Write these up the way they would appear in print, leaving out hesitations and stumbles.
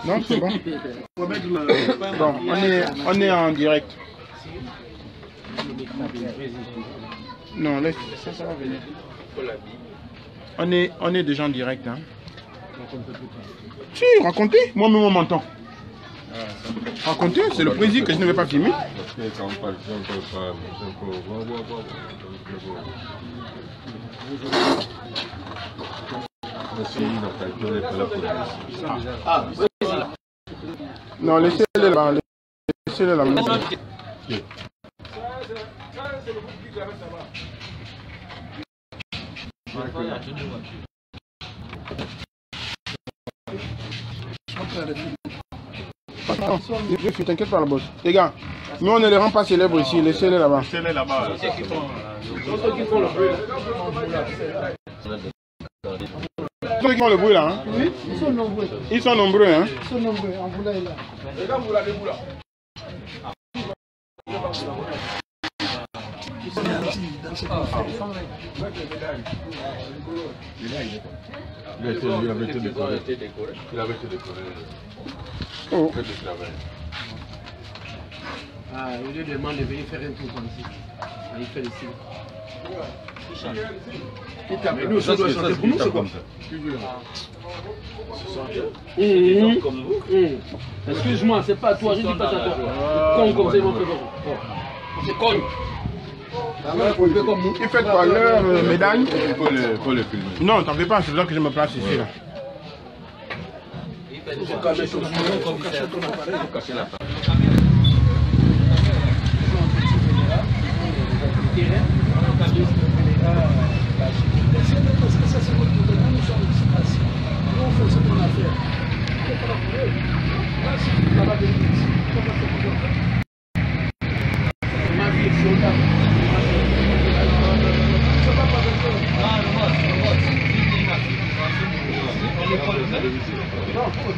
Non, c'est bon. Bon, on est en direct. Non, laisse, ça va venir. On est déjà en direct. Hein. Si, racontez. Moi-même, on m'entend. Racontez, c'est le président que je ne vais pas filmer. Non, laissez-le là. Laissez-le là. Attends, je t'inquiète pas la bosse. Les gars, nous on ne les rend pas célèbres ici, laissez-les là-bas. Laissez-les là-bas. Ceux qui font le bruit là, hein? Oui, ils sont nombreux. Ils sont nombreux, hein? Ils sont nombreux, en Boula est là. Les gars, vous l'avez où là? Il avait été décoré. Il avait été décoré. Oh. Ah, il lui demande de venir faire un tour comme ici. Il fait ici. Mais nous, ça doit chanter pour nous, c'est comme ça. Comme vous. Excuse-moi, c'est pas toi, je dis pas ça à toi. Con comme ça, ils vont faire comme c'est con. Il fait quoi leur médaille? Il faut le filmer. Non, t'en fais pas, c'est là que je me place ici là. Il faut cacher ton appareil, il faut cacher la table.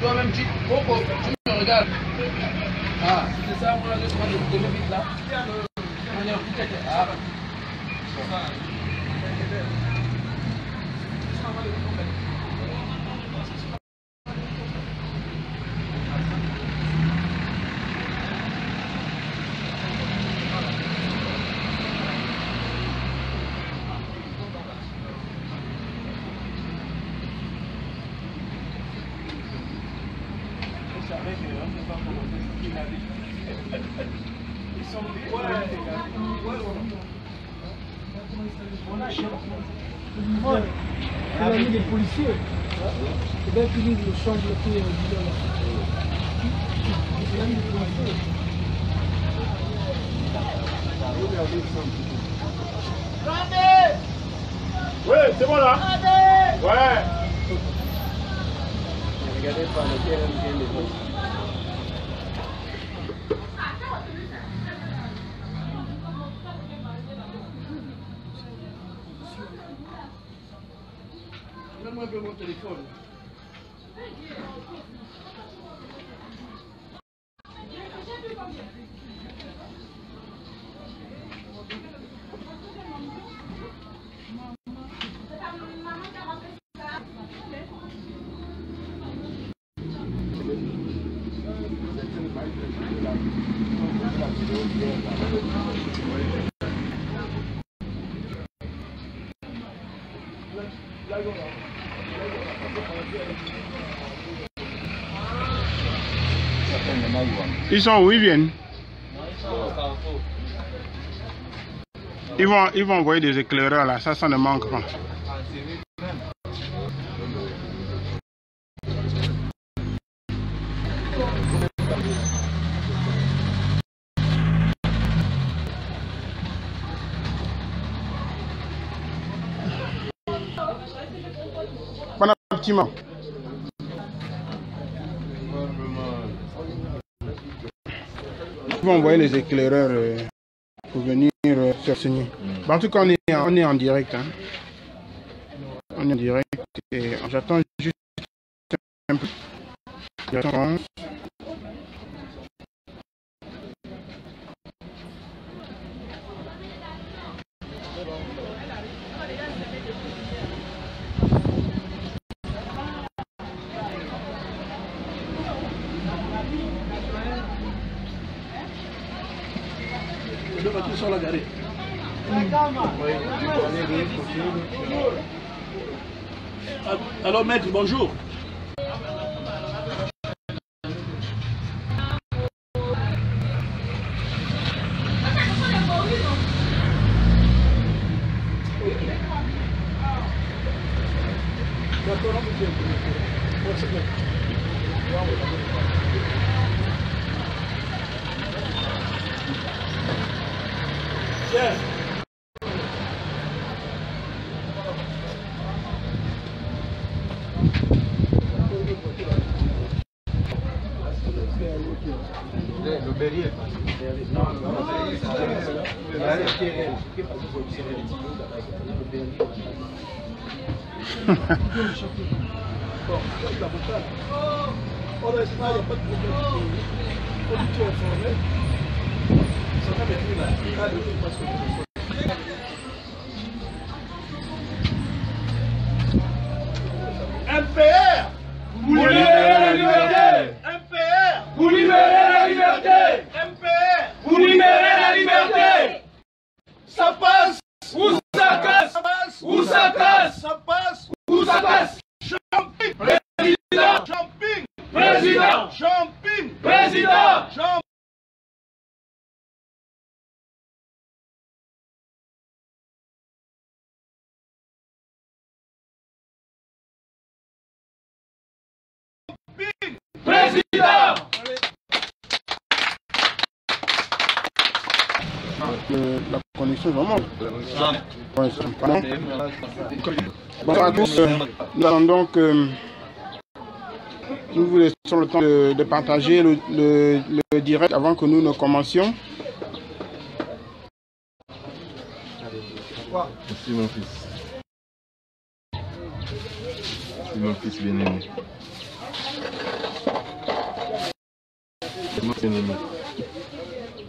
Toi-même, tu me regardes. Ah, c'est ça, moi, je prends de vite là. On est en peut-être. Ah. Il a mis des policiers. C'est bien fini de chambre bloquée au bidon là. Il a mis des policiers. Ouais, c'est bon là? Ouais. Regardez par lequel on vient de voir. Donne-moi un peu mon téléphone. Ils sont où? Ils viennent? Ils vont envoyer des éclaireurs là, ça ne manque pas. Bon appétit. Ils vont envoyer les éclaireurs pour venir faire signer. Bon, en tout cas, on est en direct. Hein. On est en direct et j'attends juste un peu. J'attends. Les deux voitures sont là garées. Alors maître, bonjour. Le Berrier. MPR, vous libérez la liberté. MPR, vous libérez la liberté. MPR, vous libérez la liberté. Ça passe ou ça casse. Ça passe ou ça casse. Ça passe ou ça casse. Champing, président. Champing, président. Champing, président. Champing. Président. La connexion vraiment. Ouais, bonjour à tous. Nous attendons que nous vous laissons le temps de partager le direct avant que nous ne commencions. Merci mon fils. Merci mon fils bien-aimé. Bien-aimé.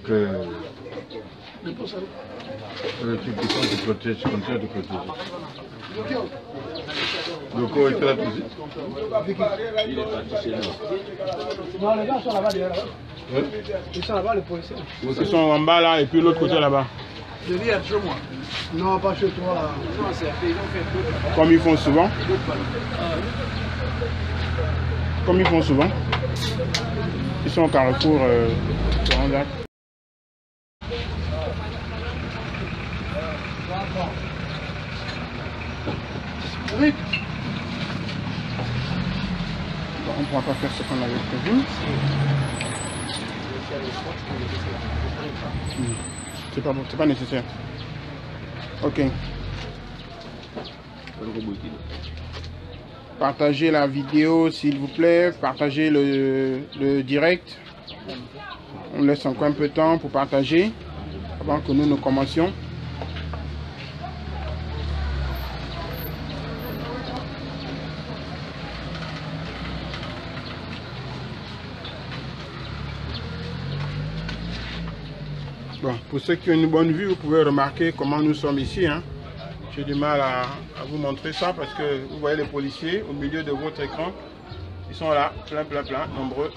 Que tu te protèges, tu continues de protéger. Le corps est là tout de suite. Il est parti chez nous. Non, les gars sont là-bas derrière. Oui. Ils sont là-bas, les policiers. Ils sont en bas là et puis l'autre côté là-bas. Je dis chez moi. Non, pas chez toi. Non, c'est ils ont fait d'autres. Comme ils font souvent. Comme ils font souvent. Ils sont au carrefour sur un lac. Oui. Bon, on ne pourra pas faire ce qu'on avait prévu. C'est pas nécessaire. Ok. Partagez la vidéo s'il vous plaît. Partagez le direct. On laisse encore un peu de temps pour partager avant que nous ne commencions. Bon, pour ceux qui ont une bonne vue, vous pouvez remarquer comment nous sommes ici. Hein. J'ai du mal à vous montrer ça parce que vous voyez les policiers au milieu de votre écran. Ils sont là, plein, nombreux.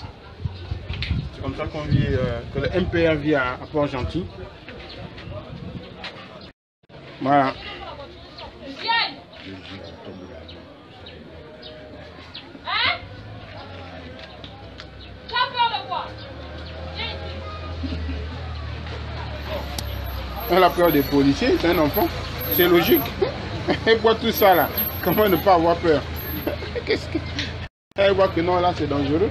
C'est comme ça qu'on vit, que le MPR vit à Port-Gentil. Voilà. Hein? Tu as peur de quoi? Elle a peur des policiers, c'est un enfant. C'est logique. Elle voit tout ça là. Comment ne pas avoir peur? Qu'est-ce que... Elle voit que non, là c'est dangereux.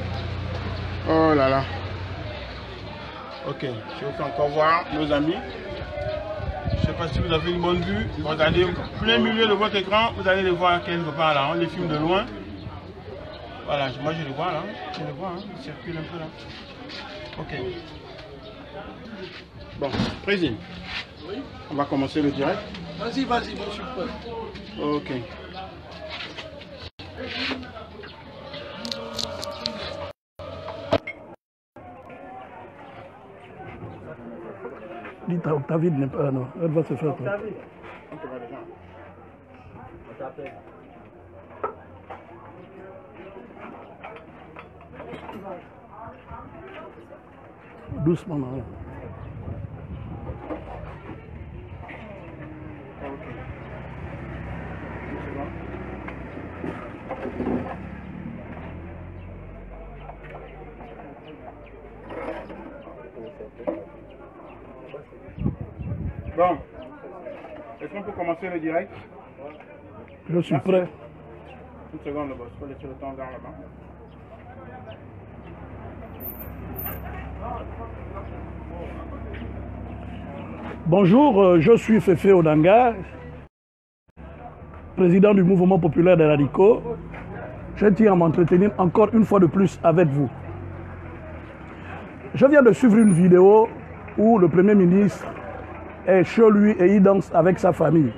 Oh là là. Ok, je vous fais encore voir nos amis. Je ne sais pas si vous avez une bonne vue. Regardez plein milieu de votre écran. Vous allez les voir quelque part là. On les filme de loin. Voilà, moi je les vois là. Je les vois, hein. Ils circulent un peu là. Ok. Bon, président. On va commencer le direct. Vas-y, moi je suis prêt. Ok. Dites à Octavie de ne pas, non, elle va se faire. Doucement, non. Bon. Est-ce qu'on peut commencer le direct? Je suis prêt. Une seconde, le boss. Il faut laisser le temps dans là-bas. Bonjour, je suis Féfé Odanga, président du mouvement populaire des radicaux. Je tiens à m'entretenir encore une fois de plus avec vous. Je viens de suivre une vidéo où le Premier ministre est chez lui et il danse avec sa famille.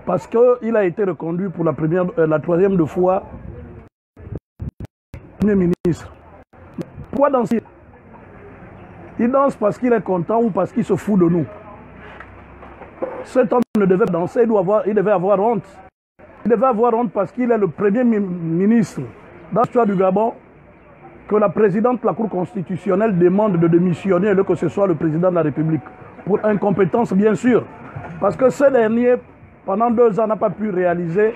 Parce qu'il a été reconduit pour la troisième fois Premier ministre. Pourquoi danser? Il danse parce qu'il est content ou parce qu'il se fout de nous. Cet homme ne devait pas danser, il devait avoir honte. Il devait avoir honte parce qu'il est le premier ministre dans l'histoire du Gabon que la présidente de la Cour constitutionnelle demande de démissionner et que ce soit le président de la République. Pour incompétence, bien sûr. Parce que ce dernier, pendant 2 ans, n'a pas pu réaliser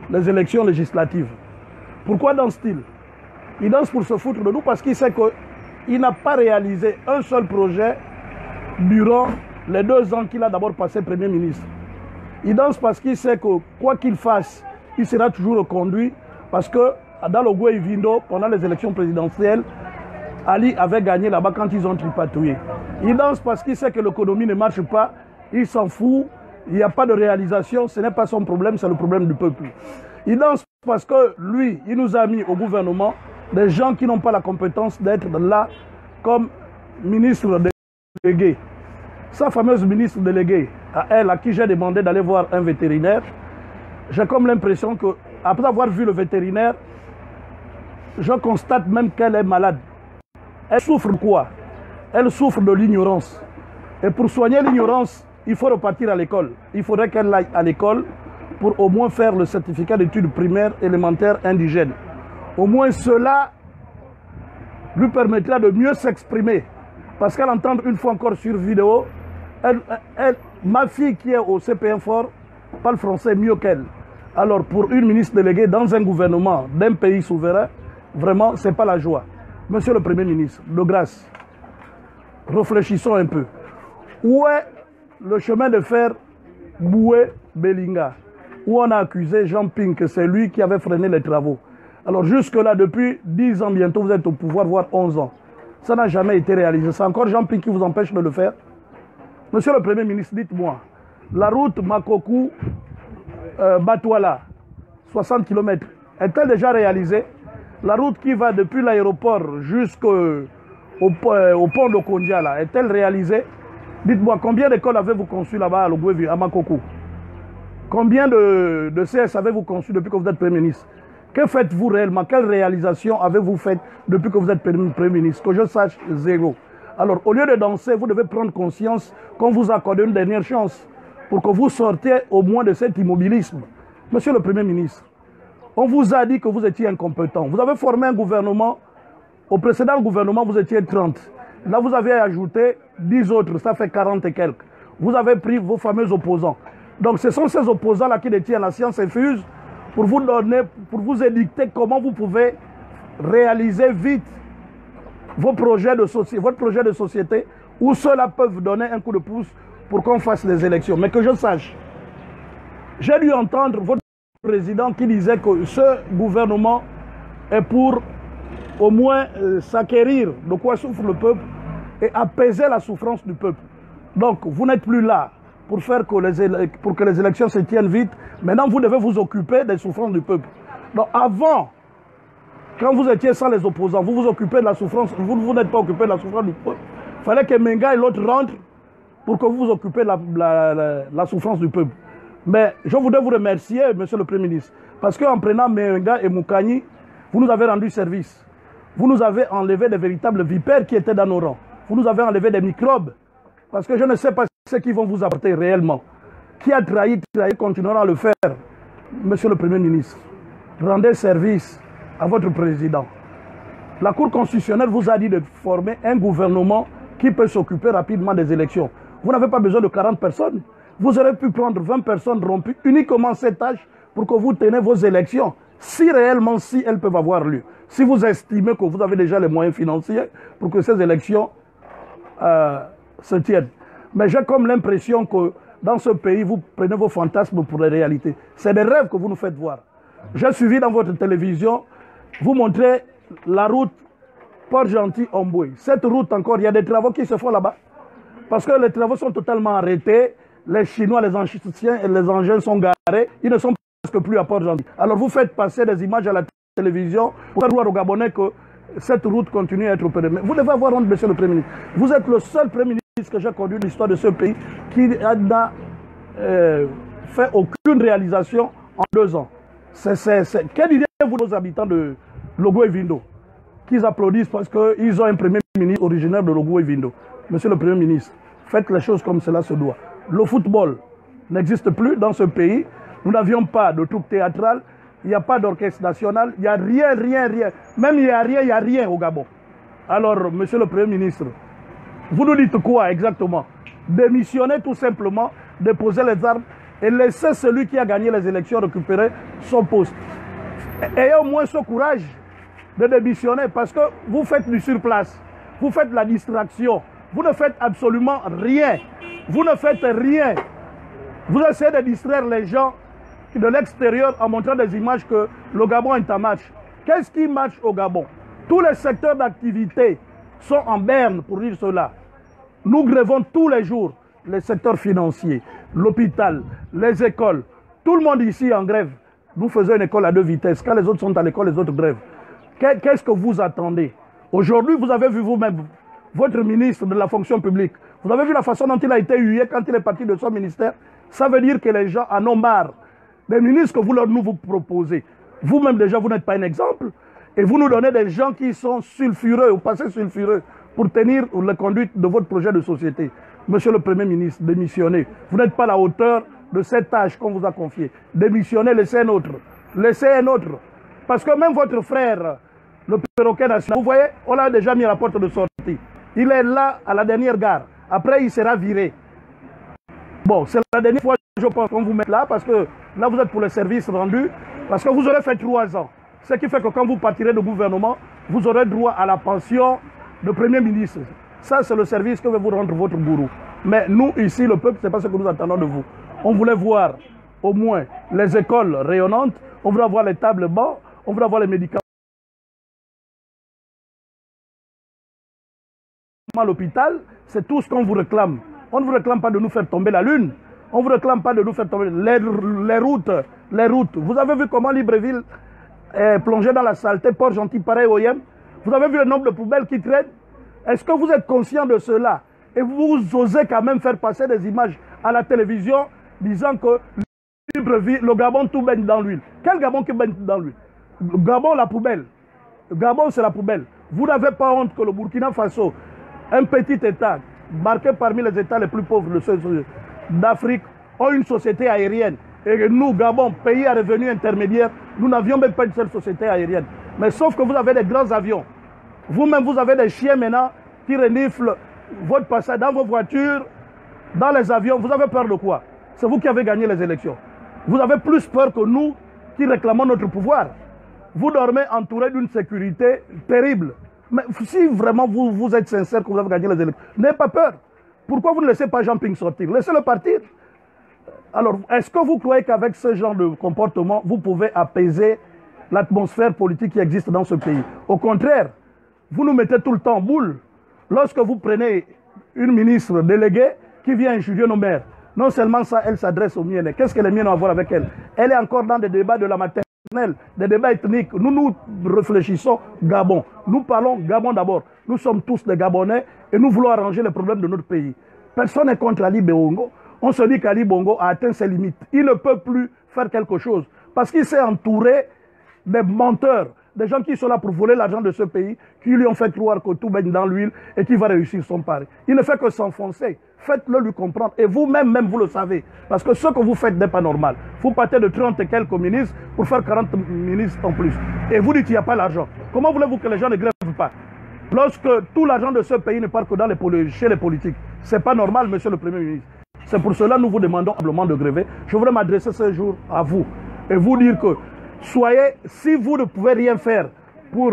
les élections législatives. Pourquoi danse-t-il? Il danse pour se foutre de nous parce qu'il sait qu'il n'a pas réalisé un seul projet durant les 2 ans qu'il a d'abord passé Premier ministre. Il danse parce qu'il sait que quoi qu'il fasse, il sera toujours reconduit parce que dans le Goué-Vindo, pendant les élections présidentielles, Ali avait gagné là-bas quand ils ont tripatouillé. Il danse parce qu'il sait que l'économie ne marche pas, il s'en fout, il n'y a pas de réalisation, ce n'est pas son problème, c'est le problème du peuple. Il danse parce que lui, il nous a mis au gouvernement des gens qui n'ont pas la compétence d'être là comme ministre délégué. Sa fameuse ministre déléguée, à elle, à qui j'ai demandé d'aller voir un vétérinaire, j'ai comme l'impression que, après avoir vu le vétérinaire, je constate même qu'elle est malade. Elle souffre de quoi? Elle souffre de l'ignorance. Et pour soigner l'ignorance, il faut repartir à l'école. Il faudrait qu'elle aille à l'école pour au moins faire le certificat d'études primaires élémentaires indigènes. Au moins cela lui permettra de mieux s'exprimer. Parce qu'elle entend une fois encore sur vidéo, ma fille qui est au CP1 fort parle français mieux qu'elle. Alors pour une ministre déléguée dans un gouvernement d'un pays souverain, vraiment, ce n'est pas la joie. Monsieur le Premier ministre, de grâce, réfléchissons un peu. Où est le chemin de fer Boué-Belinga, où on a accusé Jean Ping que c'est lui qui avait freiné les travaux? Alors jusque-là, depuis 10 ans bientôt, vous êtes au pouvoir, voire 11 ans. Ça n'a jamais été réalisé. C'est encore Jean Ping qui vous empêche de le faire? Monsieur le Premier ministre, dites-moi, la route Makokou-Batouala, 60 km, est-elle déjà réalisée? La route qui va depuis l'aéroport jusqu'au pont de Kondia, est-elle réalisée? Dites-moi, combien d'écoles avez-vous conçues là-bas à Makokou? Combien de CS avez-vous conçu depuis que vous êtes Premier ministre? Que faites-vous réellement? Quelle réalisation avez-vous faite depuis que vous êtes Premier ministre? Que je sache, zéro. Alors, au lieu de danser, vous devez prendre conscience qu'on vous accorde une dernière chance pour que vous sortiez au moins de cet immobilisme. Monsieur le Premier ministre, on vous a dit que vous étiez incompétent. Vous avez formé un gouvernement. Au précédent gouvernement, vous étiez 30. Là, vous avez ajouté 10 autres. Ça fait 40 et quelques. Vous avez pris vos fameux opposants. Donc, ce sont ces opposants-là qui détiennent la science infuse pour vous donner, pour vous édicter comment vous pouvez réaliser vite votre projet de société, où ceux-là peuvent donner un coup de pouce pour qu'on fasse les élections. Mais que je sache, j'ai dû entendre votre président qui disait que ce gouvernement est pour au moins s'acquérir de quoi souffre le peuple et apaiser la souffrance du peuple. Donc, vous n'êtes plus là pour que les élections se tiennent vite. Maintenant, vous devez vous occuper des souffrances du peuple. Donc, avant, quand vous étiez sans les opposants, vous vous occupez de la souffrance, vous n'êtes pas occupé de la souffrance du peuple. Il fallait que Menga et l'autre rentrent pour que vous vous occupiez de la souffrance du peuple. Mais je voudrais vous remercier, monsieur le Premier ministre, parce qu'en prenant Menga et Moukani, vous nous avez rendu service. Vous nous avez enlevé des véritables vipères qui étaient dans nos rangs. Vous nous avez enlevé des microbes. Parce que je ne sais pas ce qu'ils vont vous apporter réellement. Qui a trahi, continuera à le faire. Monsieur le Premier ministre, rendez service à votre président. La Cour constitutionnelle vous a dit de former un gouvernement qui peut s'occuper rapidement des élections. Vous n'avez pas besoin de 40 personnes. Vous aurez pu prendre 20 personnes rompues uniquement cette tâche pour que vous teniez vos élections si réellement, si elles peuvent avoir lieu, si vous estimez que vous avez déjà les moyens financiers pour que ces élections se tiennent. Mais j'ai comme l'impression que dans ce pays, vous prenez vos fantasmes pour les réalités. C'est des rêves que vous nous faites voir. J'ai suivi dans votre télévision, vous montrez la route Port-Gentil-Omboué. Cette route encore, il y a des travaux qui se font là-bas. Parce que les travaux sont totalement arrêtés. Les Chinois, les Anciens et les engins sont garés. Ils ne sont presque plus à Port-Gentil. Alors vous faites passer des images à la télévision pour faire voir aux Gabonais que cette route continue à être opérée. Mais vous devez avoir honte, monsieur le Premier ministre. Vous êtes le seul Premier ministre que j'ai connu de l'histoire de ce pays qui n'a fait aucune réalisation en 2 ans. Quelle idée vous aux habitants de Logou et Vindo qu'ils applaudissent parce qu'ils ont un Premier ministre originaire de Logou et Vindo. Monsieur le Premier ministre, faites les choses comme cela se doit. Le football n'existe plus dans ce pays. Nous n'avions pas de troupe théâtrale. Il n'y a pas d'orchestre national. Il n'y a rien. Même il n'y a rien au Gabon. Alors, monsieur le Premier ministre, vous nous dites quoi exactement? Démissionner tout simplement, déposer les armes et laisser celui qui a gagné les élections récupérer son poste. Ayez au moins ce courage de démissionner parce que vous faites du surplace. Vous faites la distraction. Vous ne faites absolument rien. Vous ne faites rien. Vous essayez de distraire les gens de l'extérieur en montrant des images que le Gabon est en match. Qu'est-ce qui marche au Gabon? Tous les secteurs d'activité sont en berne pour dire cela. Nous grèvons tous les jours. Les secteurs financiers, l'hôpital, les écoles. Tout le monde ici en grève. Nous faisons une école à 2 vitesses. Quand les autres sont à l'école, les autres grèvent. Qu'est-ce que vous attendez? Aujourd'hui, vous avez vu vous-même votre ministre de la fonction publique. Vous avez vu la façon dont il a été hué quand il est parti de son ministère. Ça veut dire que les gens en ont marre. Les ministres que nous vous proposez, vous-même déjà, vous n'êtes pas un exemple. Et vous nous donnez des gens qui sont sulfureux, ou passés sulfureux, pour tenir la conduite de votre projet de société. Monsieur le Premier ministre, démissionnez. Vous n'êtes pas à la hauteur de cette tâche qu'on vous a confiée. Démissionnez, laissez un autre. Laissez un autre. Parce que même votre frère, le perroquet national, vous voyez, on l'a déjà mis à la porte de sortie. Il est là à la dernière gare. Après, il sera viré. Bon, c'est la dernière fois, je pense, qu'on vous met là, parce que là, vous êtes pour les services rendus, parce que vous aurez fait 3 ans. Ce qui fait que quand vous partirez du gouvernement, vous aurez droit à la pension de Premier ministre. Ça, c'est le service que va vous rendre votre gourou. Mais nous, ici, le peuple, ce n'est pas ce que nous attendons de vous. On voulait voir au moins les écoles rayonnantes, on voulait voir les tables bancs, on voulait voir les médicaments à l'hôpital. C'est tout ce qu'on vous réclame. On ne vous réclame pas de nous faire tomber la lune. On ne vous réclame pas de nous faire tomber les routes. Vous avez vu comment Libreville est plongé dans la saleté, Port-Gentil, pareil au Yem. Vous avez vu le nombre de poubelles qui traînent. Est-ce que vous êtes conscient de cela? Et vous osez quand même faire passer des images à la télévision disant que Libreville, le Gabon, tout baigne dans l'huile. Quel Gabon qui baigne dans l'huile? Le Gabon, la poubelle. Le Gabon, c'est la poubelle. Vous n'avez pas honte que le Burkina Faso, un petit État, marqué parmi les États les plus pauvres d'Afrique, ont une société aérienne. Et nous, Gabon, pays à revenu intermédiaire, nous n'avions même pas une seule société aérienne. Mais sauf que vous avez des grands avions. Vous-même, vous avez des chiens maintenant qui reniflent votre passage dans vos voitures, dans les avions. Vous avez peur de quoi? C'est vous qui avez gagné les élections. Vous avez plus peur que nous qui réclamons notre pouvoir. Vous dormez entouré d'une sécurité terrible. Mais si vraiment vous êtes sincère que vous avez gagné les élections, n'ayez pas peur. Pourquoi vous ne laissez pas Jean Ping sortir? Laissez-le partir. Alors, est-ce que vous croyez qu'avec ce genre de comportement, vous pouvez apaiser l'atmosphère politique qui existe dans ce pays? Au contraire, vous nous mettez tout le temps en boule. Lorsque vous prenez une ministre déléguée qui vient injurier nos maires, non seulement ça, elle s'adresse aux miennes. Qu'est-ce que les miennes ont à voir avec elle? Elle est encore dans des débats de la maternelle, des débats ethniques. Nous réfléchissons Gabon. Nous parlons Gabon d'abord. Nous sommes tous des Gabonais et nous voulons arranger les problèmes de notre pays. Personne n'est contre Ali Bongo. On se dit qu'Ali Bongo a atteint ses limites. Il ne peut plus faire quelque chose parce qu'il s'est entouré des menteurs, des gens qui sont là pour voler l'argent de ce pays, qui lui ont fait croire que tout baigne dans l'huile et qu'il va réussir son pari. Il ne fait que s'enfoncer. Faites-le lui comprendre. Et vous-même, vous le savez. Parce que ce que vous faites n'est pas normal. Vous partez de 30 et quelques ministres pour faire 40 ministres en plus. Et vous dites qu'il n'y a pas l'argent. Comment voulez-vous que les gens ne grèvent pas? Lorsque tout l'argent de ce pays ne part que chez les politiques. Ce n'est pas normal, monsieur le Premier ministre. C'est pour cela que nous vous demandons humblement de gréver. Je voudrais m'adresser ce jour à vous et vous dire que Soyez, si vous ne pouvez rien faire pour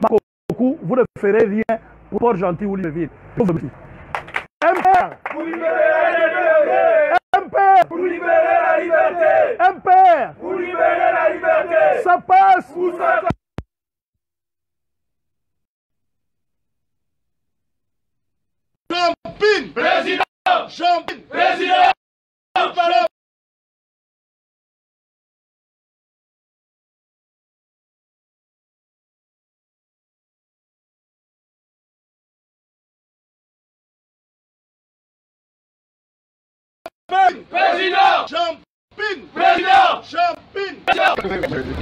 Bakoku, vous ne ferez rien pour Port-Gentil ou Libreville. MPR Pour libérer la liberté. MPR Pour libérer la liberté. MPR Pour libérer la liberté. Ça passe Où ça passe? Champine! Président. Champine! Président. Président. Champine! Président. Champine!